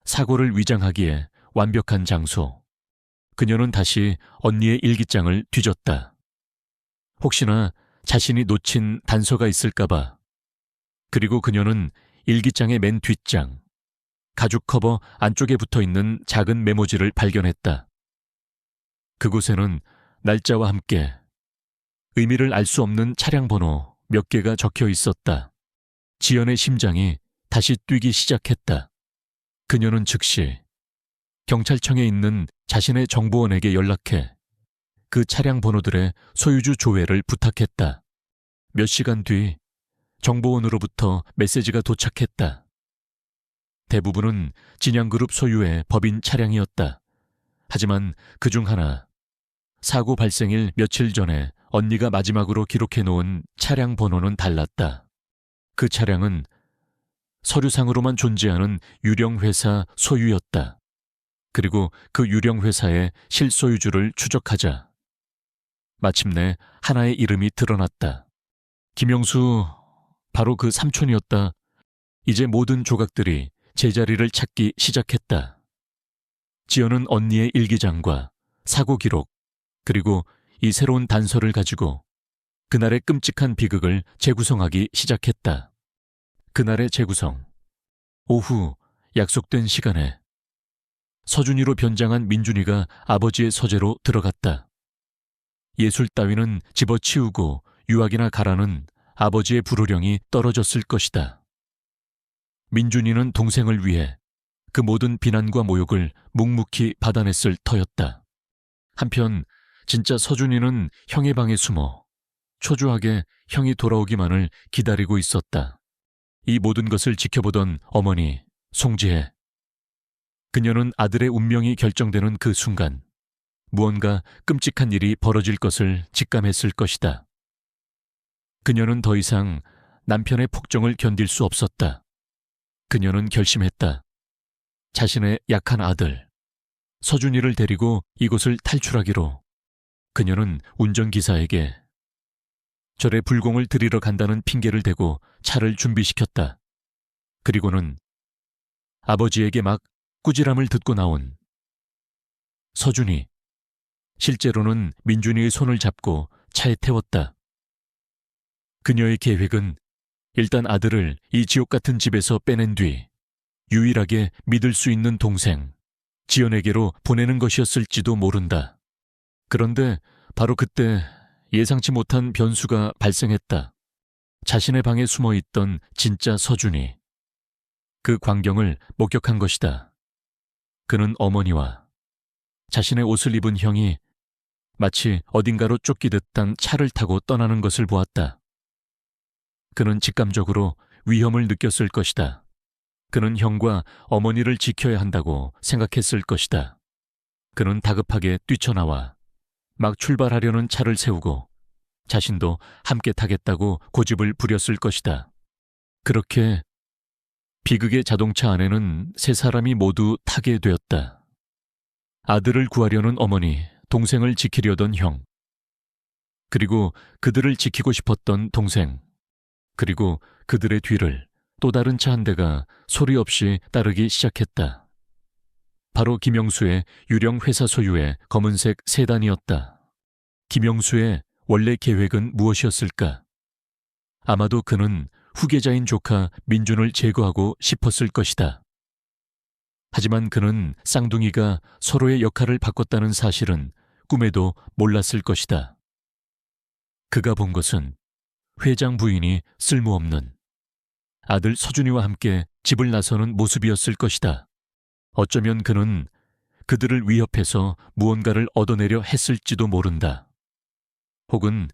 사고를 위장하기에 완벽한 장소. 그녀는 다시 언니의 일기장을 뒤졌다. 혹시나 자신이 놓친 단서가 있을까봐. 그리고 그녀는 일기장의 맨 뒷장, 가죽 커버 안쪽에 붙어있는 작은 메모지를 발견했다. 그곳에는 날짜와 함께 의미를 알 수 없는 차량 번호 몇 개가 적혀 있었다. 지연의 심장이 다시 뛰기 시작했다. 그녀는 즉시 경찰청에 있는 자신의 정보원에게 연락해 그 차량 번호들의 소유주 조회를 부탁했다. 몇 시간 뒤 정보원으로부터 메시지가 도착했다. 대부분은 진양그룹 소유의 법인 차량이었다. 하지만 그중 하나, 사고 발생일 며칠 전에 언니가 마지막으로 기록해놓은 차량 번호는 달랐다. 그 차량은 서류상으로만 존재하는 유령회사 소유였다. 그리고 그 유령회사의 실소유주를 추적하자 마침내 하나의 이름이 드러났다. 김영수, 바로 그 삼촌이었다. 이제 모든 조각들이 제자리를 찾기 시작했다. 지연은 언니의 일기장과 사고 기록, 그리고 이 새로운 단서를 가지고 그날의 끔찍한 비극을 재구성하기 시작했다. 그날의 재구성. 오후 약속된 시간에 서준이로 변장한 민준이가 아버지의 서재로 들어갔다. 예술 따위는 집어치우고 유학이나 가라는 아버지의 불호령이 떨어졌을 것이다. 민준이는 동생을 위해 그 모든 비난과 모욕을 묵묵히 받아냈을 터였다. 한편 진짜 서준이는 형의 방에 숨어 초조하게 형이 돌아오기만을 기다리고 있었다. 이 모든 것을 지켜보던 어머니 송지혜. 그녀는 아들의 운명이 결정되는 그 순간 무언가 끔찍한 일이 벌어질 것을 직감했을 것이다. 그녀는 더 이상 남편의 폭정을 견딜 수 없었다. 그녀는 결심했다. 자신의 약한 아들 서준이를 데리고 이곳을 탈출하기로. 그녀는 운전기사에게 절에 불공을 드리러 간다는 핑계를 대고 차를 준비시켰다. 그리고는 아버지에게 막 꾸지람을 듣고 나온 서준이, 실제로는 민준이의 손을 잡고 차에 태웠다. 그녀의 계획은 일단 아들을 이 지옥 같은 집에서 빼낸 뒤 유일하게 믿을 수 있는 동생 지연에게로 보내는 것이었을지도 모른다. 그런데 바로 그때 예상치 못한 변수가 발생했다. 자신의 방에 숨어있던 진짜 서준이 그 광경을 목격한 것이다. 그는 어머니와 자신의 옷을 입은 형이 마치 어딘가로 쫓기듯한 차를 타고 떠나는 것을 보았다. 그는 직감적으로 위험을 느꼈을 것이다. 그는 형과 어머니를 지켜야 한다고 생각했을 것이다. 그는 다급하게 뛰쳐나와 막 출발하려는 차를 세우고 자신도 함께 타겠다고 고집을 부렸을 것이다. 그렇게 비극의 자동차 안에는 세 사람이 모두 타게 되었다. 아들을 구하려는 어머니, 동생을 지키려던 형, 그리고 그들을 지키고 싶었던 동생, 그리고 그들의 뒤를 또 다른 차 한 대가 소리 없이 따르기 시작했다. 바로 김영수의 유령 회사 소유의 검은색 세단이었다. 김영수의 원래 계획은 무엇이었을까? 아마도 그는 후계자인 조카 민준을 제거하고 싶었을 것이다. 하지만 그는 쌍둥이가 서로의 역할을 바꿨다는 사실은 꿈에도 몰랐을 것이다. 그가 본 것은 회장 부인이 쓸모없는 아들 서준이와 함께 집을 나서는 모습이었을 것이다. 어쩌면 그는 그들을 위협해서 무언가를 얻어내려 했을지도 모른다. 혹은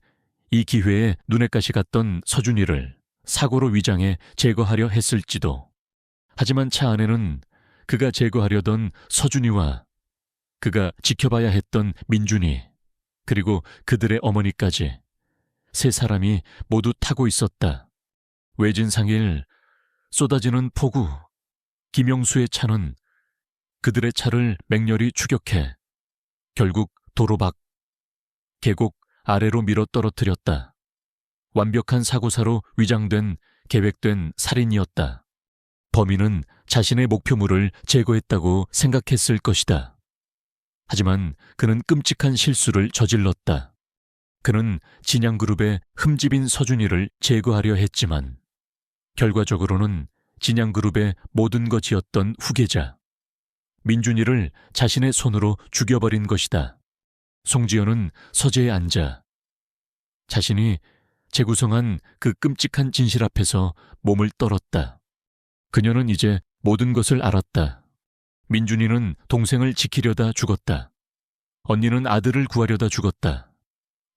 이 기회에 눈엣 가시 갔던 서준이를 사고로 위장해 제거하려 했을지도. 하지만 차 안에는 그가 제거하려던 서준이와 그가 지켜봐야 했던 민준이, 그리고 그들의 어머니까지 세 사람이 모두 타고 있었다. 외진상일 쏟아지는 폭우, 김영수의 차는 그들의 차를 맹렬히 추격해 결국 도로 밖, 계곡 아래로 밀어 떨어뜨렸다. 완벽한 사고사로 위장된 계획된 살인이었다. 범인은 자신의 목표물을 제거했다고 생각했을 것이다. 하지만 그는 끔찍한 실수를 저질렀다. 그는 진양그룹의 흠집인 서준이를 제거하려 했지만 결과적으로는 진양그룹의 모든 것이었던 후계자 민준이를 자신의 손으로 죽여버린 것이다. 송지연은 서재에 앉아 자신이 재구성한 그 끔찍한 진실 앞에서 몸을 떨었다. 그녀는 이제 모든 것을 알았다. 민준이는 동생을 지키려다 죽었다. 언니는 아들을 구하려다 죽었다.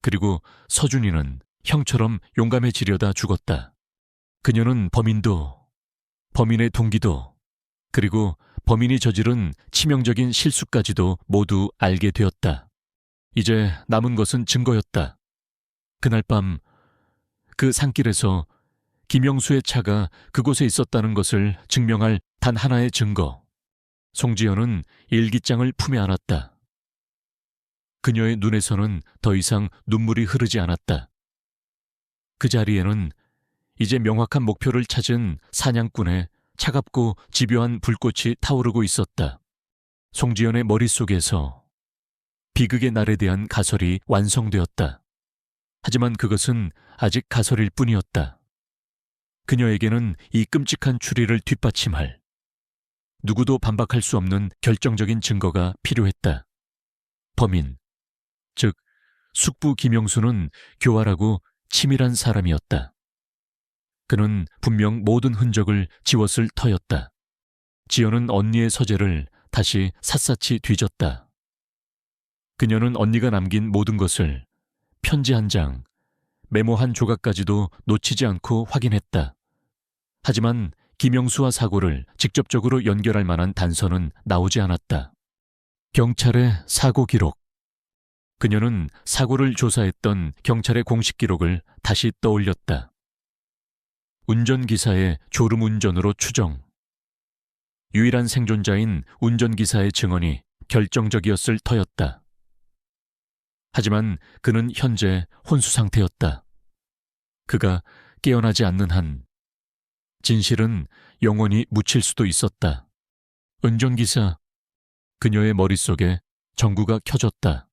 그리고 서준이는 형처럼 용감해지려다 죽었다. 그녀는 범인도, 범인의 동기도, 그리고 범인이 저지른 치명적인 실수까지도 모두 알게 되었다. 이제 남은 것은 증거였다. 그날 밤 그 산길에서 김영수의 차가 그곳에 있었다는 것을 증명할 단 하나의 증거. 송지연은 일기장을 품에 안았다. 그녀의 눈에서는 더 이상 눈물이 흐르지 않았다. 그 자리에는 이제 명확한 목표를 찾은 사냥꾼의 차갑고 집요한 불꽃이 타오르고 있었다. 송지연의 머릿속에서 비극의 날에 대한 가설이 완성되었다. 하지만 그것은 아직 가설일 뿐이었다. 그녀에게는 이 끔찍한 추리를 뒷받침할 누구도 반박할 수 없는 결정적인 증거가 필요했다. 범인, 즉 숙부 김영수는 교활하고 치밀한 사람이었다. 그는 분명 모든 흔적을 지웠을 터였다. 지연은 언니의 서재를 다시 샅샅이 뒤졌다. 그녀는 언니가 남긴 모든 것을 편지 한 장, 메모 한 조각까지도 놓치지 않고 확인했다. 하지만 김영수와 사고를 직접적으로 연결할 만한 단서는 나오지 않았다. 경찰의 사고 기록. 그녀는 사고를 조사했던 경찰의 공식 기록을 다시 떠올렸다. 운전기사의 졸음운전으로 추정. 유일한 생존자인 운전기사의 증언이 결정적이었을 터였다. 하지만 그는 현재 혼수 상태였다. 그가 깨어나지 않는 한 진실은 영원히 묻힐 수도 있었다. 운전기사, 그녀의 머릿속에 전구가 켜졌다.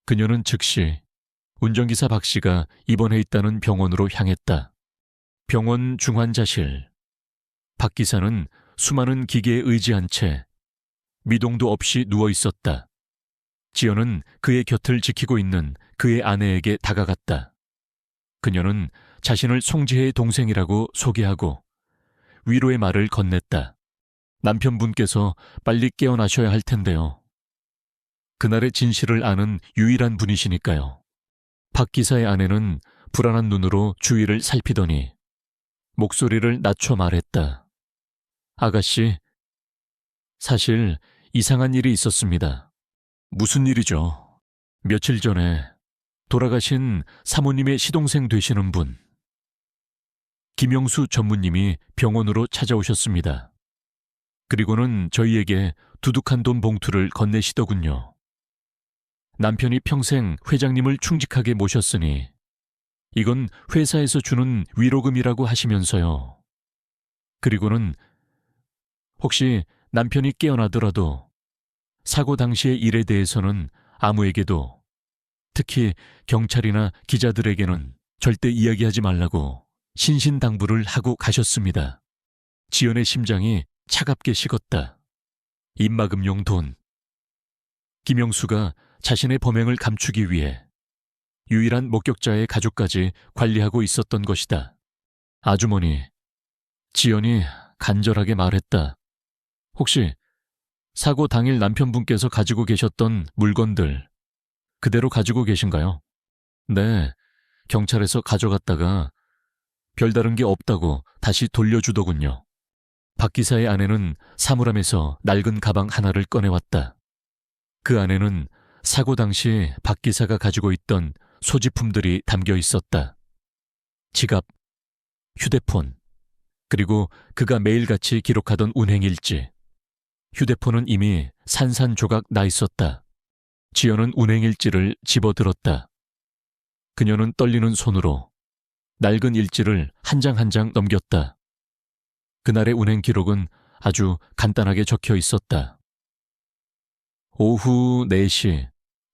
그녀는 즉시 운전기사 박 씨가 입원해 있다는 병원으로 향했다. 병원 중환자실. 박 기사는 수많은 기계에 의지한 채 미동도 없이 누워 있었다. 지연은 그의 곁을 지키고 있는 그의 아내에게 다가갔다. 그녀는 자신을 송지혜의 동생이라고 소개하고 위로의 말을 건넸다. 남편분께서 빨리 깨어나셔야 할 텐데요. 그날의 진실을 아는 유일한 분이시니까요. 박 기사의 아내는 불안한 눈으로 주위를 살피더니 목소리를 낮춰 말했다. 아가씨, 사실 이상한 일이 있었습니다. 무슨 일이죠? 며칠 전에 돌아가신 사모님의 시동생 되시는 분, 김영수 전무님이 병원으로 찾아오셨습니다. 그리고는 저희에게 두둑한 돈 봉투를 건네시더군요. 남편이 평생 회장님을 충직하게 모셨으니 이건 회사에서 주는 위로금이라고 하시면서요. 그리고는 혹시 남편이 깨어나더라도 사고 당시의 일에 대해서는 아무에게도, 특히 경찰이나 기자들에게는 절대 이야기하지 말라고 신신당부를 하고 가셨습니다. 지연의 심장이 차갑게 식었다. 입막음용 돈. 김영수가 자신의 범행을 감추기 위해 유일한 목격자의 가족까지 관리하고 있었던 것이다. 아주머니, 지연이 간절하게 말했다. 혹시 사고 당일 남편분께서 가지고 계셨던 물건들 그대로 가지고 계신가요? 네, 경찰에서 가져갔다가 별다른 게 없다고 다시 돌려주더군요. 박 기사의 아내는 사물함에서 낡은 가방 하나를 꺼내왔다. 그 안에는 사고 당시 박 기사가 가지고 있던 소지품들이 담겨 있었다. 지갑, 휴대폰, 그리고 그가 매일같이 기록하던 운행일지. 휴대폰은 이미 산산조각 나 있었다. 지연은 운행일지를 집어들었다. 그녀는 떨리는 손으로 낡은 일지를 한 장 한 장 넘겼다. 그날의 운행 기록은 아주 간단하게 적혀 있었다. 오후 4시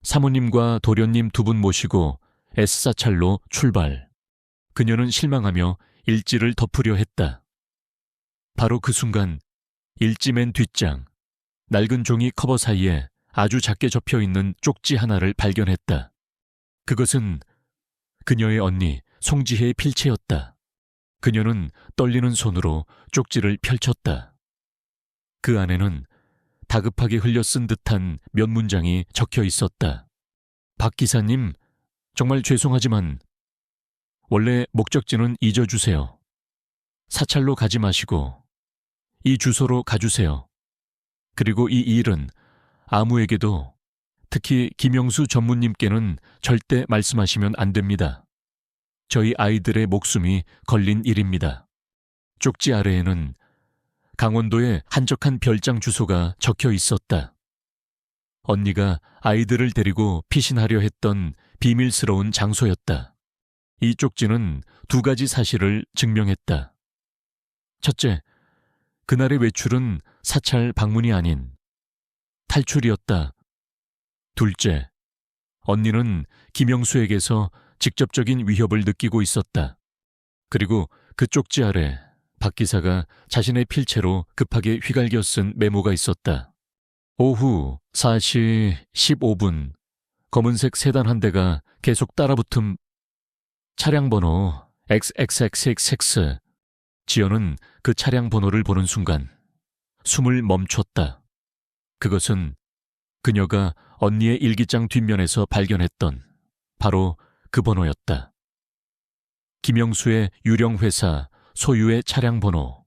사모님과 도련님 2분 모시고 S사찰로 출발. 그녀는 실망하며 일지를 덮으려 했다. 바로 그 순간 일지 맨 뒷장, 낡은 종이 커버 사이에 아주 작게 접혀 있는 쪽지 하나를 발견했다. 그것은 그녀의 언니 송지혜의 필체였다. 그녀는 떨리는 손으로 쪽지를 펼쳤다. 그 안에는 다급하게 흘려 쓴 듯한 몇 문장이 적혀 있었다. 박 기사님, 정말 죄송하지만 원래 목적지는 잊어주세요. 사찰로 가지 마시고 이 주소로 가주세요. 그리고 이 일은 아무에게도, 특히 김영수 전무님께는 절대 말씀하시면 안 됩니다. 저희 아이들의 목숨이 걸린 일입니다. 쪽지 아래에는 강원도의 한적한 별장 주소가 적혀 있었다. 언니가 아이들을 데리고 피신하려 했던 비밀스러운 장소였다. 이 쪽지는 2가지 사실을 증명했다. 첫째, 그날의 외출은 사찰 방문이 아닌 탈출이었다. 둘째, 언니는 김영수에게서 직접적인 위협을 느끼고 있었다. 그리고 그 쪽지 아래 박 기사가 자신의 필체로 급하게 휘갈겨 쓴 메모가 있었다. 오후 4시 15분 검은색 세단 한 대가 계속 따라붙음. 차량 번호 XXXX. 지연은 그 차량 번호를 보는 순간 숨을 멈췄다. 그것은 그녀가 언니의 일기장 뒷면에서 발견했던 바로 그 번호였다. 김영수의 유령 회사 소유의 차량 번호.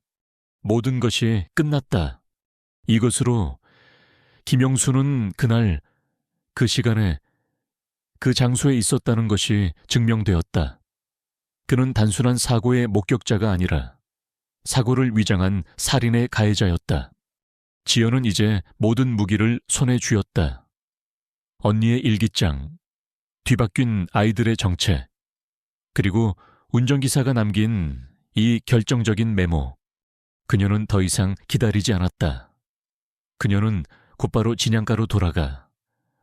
모든 것이 끝났다. 이것으로 김영수는 그날 그 시간에 그 장소에 있었다는 것이 증명되었다. 그는 단순한 사고의 목격자가 아니라 사고를 위장한 살인의 가해자였다. 지연은 이제 모든 무기를 손에 쥐었다. 언니의 일기장, 뒤바뀐 아이들의 정체, 그리고 운전기사가 남긴 이 결정적인 메모. 그녀는 더 이상 기다리지 않았다. 그녀는 곧바로 진양가로 돌아가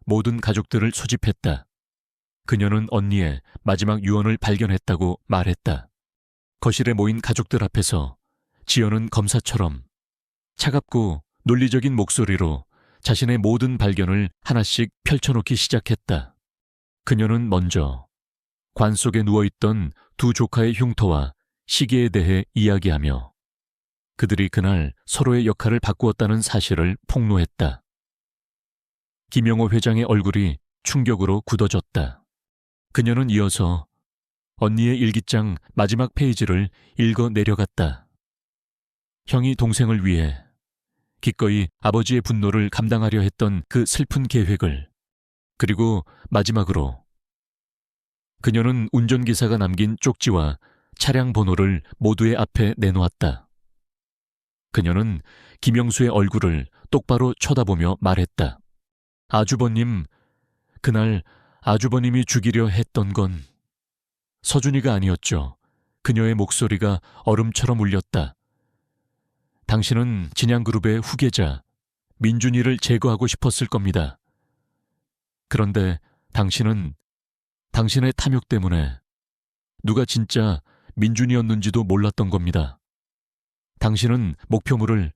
모든 가족들을 소집했다. 그녀는 언니의 마지막 유언을 발견했다고 말했다. 거실에 모인 가족들 앞에서 지연은 검사처럼 차갑고 논리적인 목소리로 자신의 모든 발견을 하나씩 펼쳐놓기 시작했다. 그녀는 먼저 관 속에 누워있던 2 조카의 흉터와 시기에 대해 이야기하며 그들이 그날 서로의 역할을 바꾸었다는 사실을 폭로했다. 김영호 회장의 얼굴이 충격으로 굳어졌다. 그녀는 이어서 언니의 일기장 마지막 페이지를 읽어 내려갔다. 형이 동생을 위해 기꺼이 아버지의 분노를 감당하려 했던 그 슬픈 계획을, 그리고 마지막으로 그녀는 운전기사가 남긴 쪽지와 차량 번호를 모두의 앞에 내놓았다. 그녀는 김영수의 얼굴을 똑바로 쳐다보며 말했다. 아주버님, 그날 아주버님이 죽이려 했던 건 서준이가 아니었죠. 그녀의 목소리가 얼음처럼 울렸다. 당신은 진양그룹의 후계자 민준이를 제거하고 싶었을 겁니다. 그런데 당신은 당신의 탐욕 때문에 누가 진짜 민준이었는지도 몰랐던 겁니다. 당신은 목표물을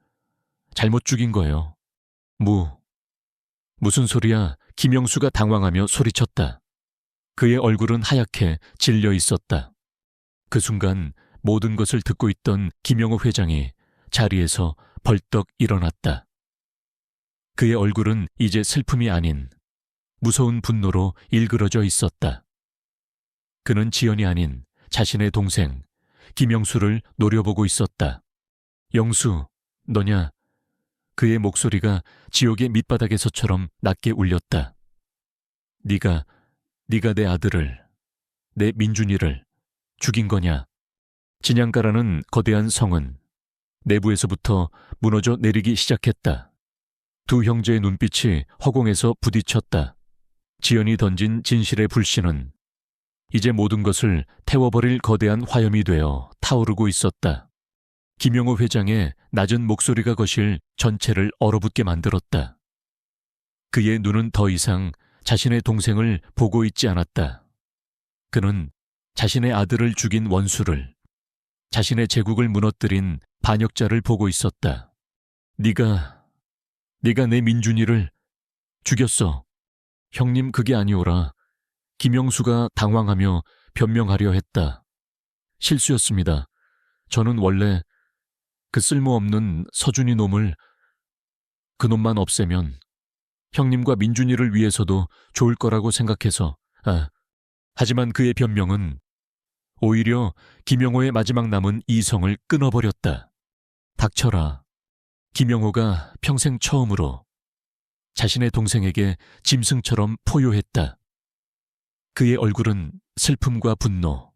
잘못 죽인 거예요. 무슨 소리야? 김영수가 당황하며 소리쳤다. 그의 얼굴은 하얗게 질려 있었다. 그 순간 모든 것을 듣고 있던 김영호 회장이 자리에서 벌떡 일어났다. 그의 얼굴은 이제 슬픔이 아닌 무서운 분노로 일그러져 있었다. 그는 지연이 아닌 자신의 동생 김영수를 노려보고 있었다. 영수, 너냐? 그의 목소리가 지옥의 밑바닥에서처럼 낮게 울렸다. 네가 내 아들을, 내 민준이를 죽인 거냐? 진양가라는 거대한 성은 내부에서부터 무너져 내리기 시작했다. 두 형제의 눈빛이 허공에서 부딪혔다. 지연이 던진 진실의 불씨는 이제 모든 것을 태워버릴 거대한 화염이 되어 타오르고 있었다. 김용호 회장의 낮은 목소리가 거실 전체를 얼어붙게 만들었다. 그의 눈은 더 이상 자신의 동생을 보고 있지 않았다. 그는 자신의 아들을 죽인 원수를, 자신의 제국을 무너뜨린 반역자를 보고 있었다. 네가 내 민준이를 죽였어. 형님, 그게 아니오라. 김영수가 당황하며 변명하려 했다. 실수였습니다. 저는 원래 그 쓸모없는 서준이 놈을, 그 놈만 없애면 형님과 민준이를 위해서도 좋을 거라고 생각해서. 하지만 그의 변명은 오히려 김영호의 마지막 남은 이성을 끊어버렸다. 닥쳐라. 김영호가 평생 처음으로 자신의 동생에게 짐승처럼 포효했다. 그의 얼굴은 슬픔과 분노,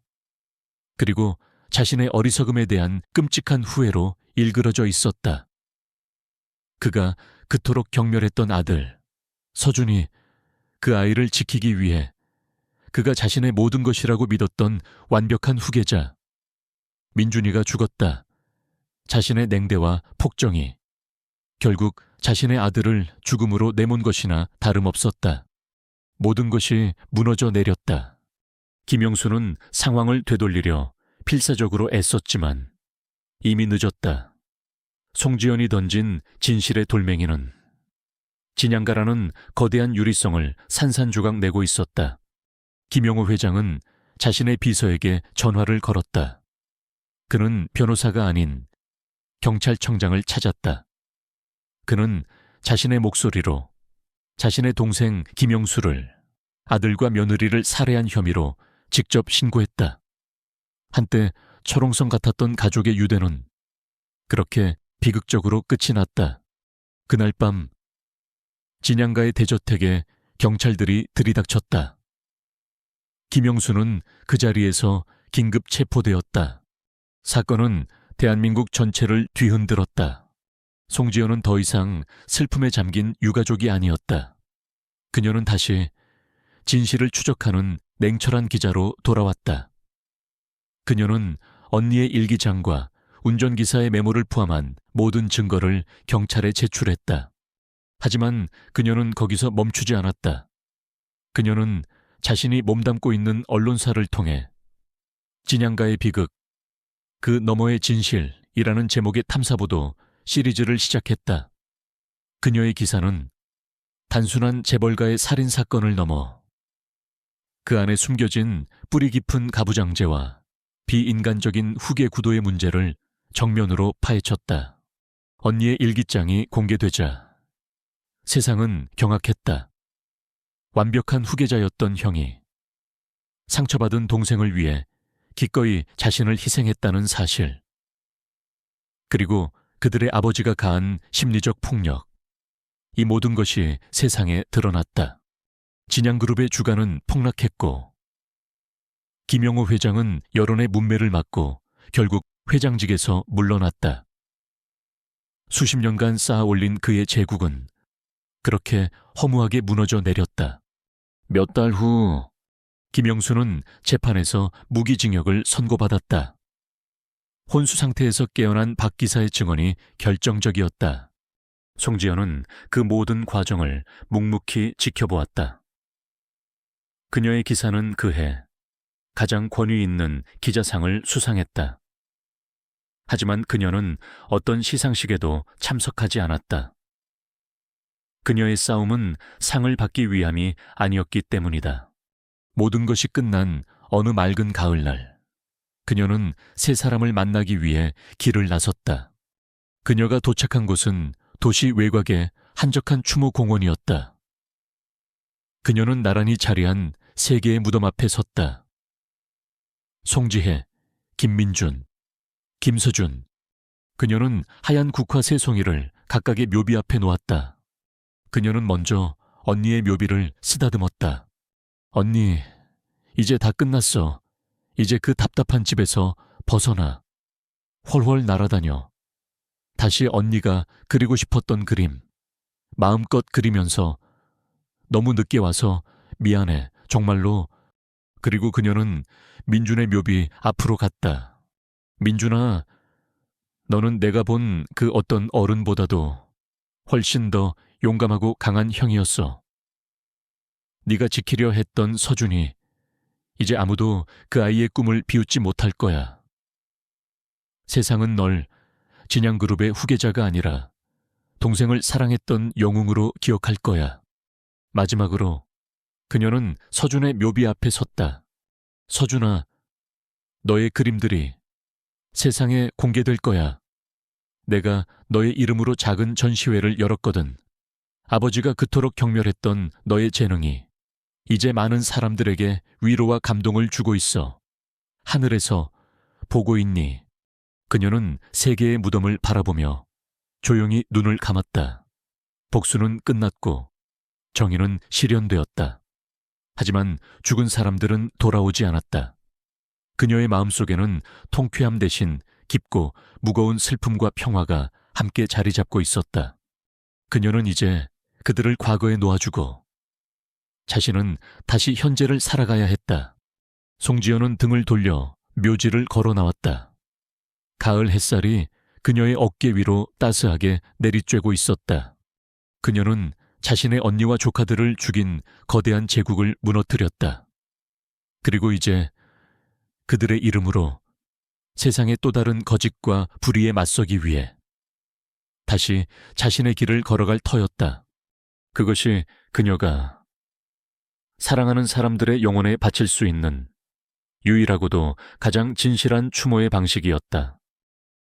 그리고 자신의 어리석음에 대한 끔찍한 후회로 일그러져 있었다. 그가 그토록 경멸했던 아들, 서준이, 그 아이를 지키기 위해 그가 자신의 모든 것이라고 믿었던 완벽한 후계자, 민준이가 죽었다. 자신의 냉대와 폭정이 결국 자신의 아들을 죽음으로 내몬 것이나 다름없었다. 모든 것이 무너져 내렸다. 김영수는 상황을 되돌리려 필사적으로 애썼지만 이미 늦었다. 송지연이 던진 진실의 돌멩이는 진양가라는 거대한 유리성을 산산조각 내고 있었다. 김용호 회장은 자신의 비서에게 전화를 걸었다. 그는 변호사가 아닌 경찰청장을 찾았다. 그는 자신의 목소리로 자신의 동생 김영수를, 아들과 며느리를 살해한 혐의로 직접 신고했다. 한때 철옹성 같았던 가족의 유대는 그렇게 비극적으로 끝이 났다. 그날 밤 진양가의 대저택에 경찰들이 들이닥쳤다. 김영수는 그 자리에서 긴급 체포되었다. 사건은 대한민국 전체를 뒤흔들었다. 송지연은 더 이상 슬픔에 잠긴 유가족이 아니었다. 그녀는 다시 진실을 추적하는 냉철한 기자로 돌아왔다. 그녀는 언니의 일기장과 운전기사의 메모를 포함한 모든 증거를 경찰에 제출했다. 하지만 그녀는 거기서 멈추지 않았다. 그녀는 자신이 몸담고 있는 언론사를 통해 진양가의 비극, 그 너머의 진실이라는 제목의 탐사보도 시리즈를 시작했다. 그녀의 기사는 단순한 재벌가의 살인사건을 넘어 그 안에 숨겨진 뿌리 깊은 가부장제와 비인간적인 후계 구도의 문제를 정면으로 파헤쳤다. 언니의 일기장이 공개되자 세상은 경악했다. 완벽한 후계자였던 형이 상처받은 동생을 위해 기꺼이 자신을 희생했다는 사실, 그리고 그들의 아버지가 가한 심리적 폭력, 이 모든 것이 세상에 드러났다. 진양그룹의 주가는 폭락했고 김용호 회장은 여론의 문매를 맞고 결국 회장직에서 물러났다. 수십 년간 쌓아 올린 그의 제국은 그렇게 허무하게 무너져 내렸다. 몇 달 후 김영수는 재판에서 무기징역을 선고받았다. 혼수 상태에서 깨어난 박 기사의 증언이 결정적이었다. 송지연은 그 모든 과정을 묵묵히 지켜보았다. 그녀의 기사는 그해 가장 권위 있는 기자상을 수상했다. 하지만 그녀는 어떤 시상식에도 참석하지 않았다. 그녀의 싸움은 상을 받기 위함이 아니었기 때문이다. 모든 것이 끝난 어느 맑은 가을날, 그녀는 세 사람을 만나기 위해 길을 나섰다. 그녀가 도착한 곳은 도시 외곽의 한적한 추모 공원이었다. 그녀는 나란히 자리한 세 개의 무덤 앞에 섰다. 송지혜, 김민준, 김서준. 그녀는 하얀 국화 세 송이를 각각의 묘비 앞에 놓았다. 그녀는 먼저 언니의 묘비를 쓰다듬었다. 언니, 이제 다 끝났어. 이제 그 답답한 집에서 벗어나. 훨훨 날아다녀. 다시 언니가 그리고 싶었던 그림. 마음껏 그리면서 너무 늦게 와서 미안해. 정말로. 그리고 그녀는 민준의 묘비 앞으로 갔다. 민준아, 너는 내가 본 그 어떤 어른보다도 훨씬 더 용감하고 강한 형이었어. 네가 지키려 했던 서준이 이제 아무도 그 아이의 꿈을 비웃지 못할 거야. 세상은 널 진양그룹의 후계자가 아니라 동생을 사랑했던 영웅으로 기억할 거야. 마지막으로 그녀는 서준의 묘비 앞에 섰다. 서준아, 너의 그림들이 세상에 공개될 거야. 내가 너의 이름으로 작은 전시회를 열었거든. 아버지가 그토록 경멸했던 너의 재능이 이제 많은 사람들에게 위로와 감동을 주고 있어. 하늘에서 보고 있니? 그녀는 세계의 무덤을 바라보며 조용히 눈을 감았다. 복수는 끝났고 정의는 실현되었다. 하지만 죽은 사람들은 돌아오지 않았다. 그녀의 마음속에는 통쾌함 대신 깊고 무거운 슬픔과 평화가 함께 자리 잡고 있었다. 그녀는 이제 그들을 과거에 놓아주고 자신은 다시 현재를 살아가야 했다. 송지연은 등을 돌려 묘지를 걸어 나왔다. 가을 햇살이 그녀의 어깨 위로 따스하게 내리쬐고 있었다. 그녀는 자신의 언니와 조카들을 죽인 거대한 제국을 무너뜨렸다. 그리고 이제 그들의 이름으로 세상의 또 다른 거짓과 불의에 맞서기 위해 다시 자신의 길을 걸어갈 터였다. 그것이 그녀가 사랑하는 사람들의 영혼에 바칠 수 있는 유일하고도 가장 진실한 추모의 방식이었다.